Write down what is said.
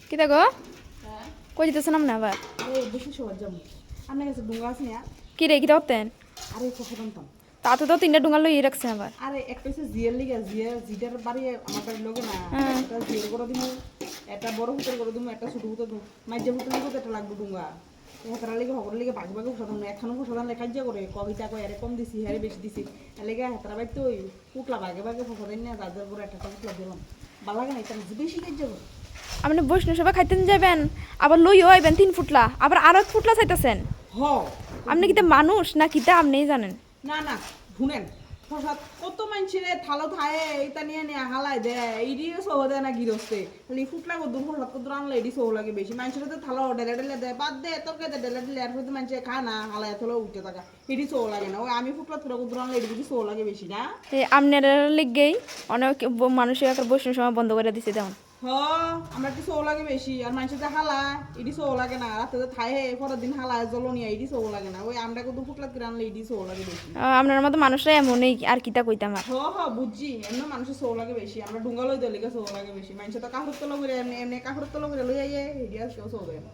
কিতা গো কই যেতেছেন আপনি আবার আরে বেশি সহজ যাবো আপনার কাছে ডুঙ্গা আছে না কি রে কিতা করতেন আরে কথা জানতাম তাতে তো 3টা ডুঙ্গা লইয়ে রাখছেন আবার আরে একটা হচ্ছে জিয়ার লিগে জিটার বাড়ি আমার বাড়ির লোকে না একটা জিয়ার করে দিমু একটা বড় হোটেল করে দিমু একটা ছোট হোটেল দিমু মাইজে হোটেল লিগে একটা লাগবে ডুঙ্গা হেতার লিগে হকর লিগে ভাগ ভাগে উঠাতাম না একখানো উঠাতাম লেখা যা করে কবিতা কয় আরে কম দিছি হ্যারে বেশি দিছি এলাকা হেতারা বাড়ি তো উঠলা ভাগে ভাগে ফসলেন না যার করে একটা উঠলা দিলাম ভালো লাগে না এটা বেশি কাজ যাবো আপনি বৈষ্ণব সভা খাইতেন যাবেন আবার লইও আইবেন 3 ফুটলা আবার আর 1 ফুটলা চাইতেছেন হ আপনি কিতা মানুষ না কিতা আপনিই জানেন না না শুনেন প্রসাদ কত মানুষের থালো থায়ে এইটা নিয়ে নিয়ে হালাই দেয় এইদিকে সহ দেয় না গিরস্তে খালি ফুটলা কদ্দুর প্রসাদ কদ্দুর আনলে এটি সহ লাগে বেশি মানুষের তো থালো ডেলে ডেলে দেয় বাদ দে তোরকে ডেলে ডেলে আর হয়তো মানুষের খা না হালাই থালো উঠতে থাকা এটি সহ লাগে না ওই আমি ফুটলা থোড়া কদ্দুর আনলে এটি বেশি সহ লাগে বেশি না আপনার লিগেই অনেক মানুষের একটা বৈষ্ণব সভা বন্ধ করে দিছে তেমন হ আমরা কি সহ লাগে বেশি আর মানুষের যে হালা এটি সহ লাগে না রাতে তো থায়ে পরের দিন হালা জ্বলনিয়া এটি সহ লাগে না ওই আমরা কত ফুটলা করে আনলে এটি সহ লাগে বেশি আপনার মতো মানুষরা এমনই আর কিতা কইতাম আর বুঝছি এমনি মানুষের সৌ লাগে বেশি আমরা ডুঙ্গা লই দিলে সৌ লাগে বেশি মানুষ তো কাহর তলা করে এমনি এমনি কাহর তলা করে লই আইয়ে হেডিয়া কেউ সৌ দেয় না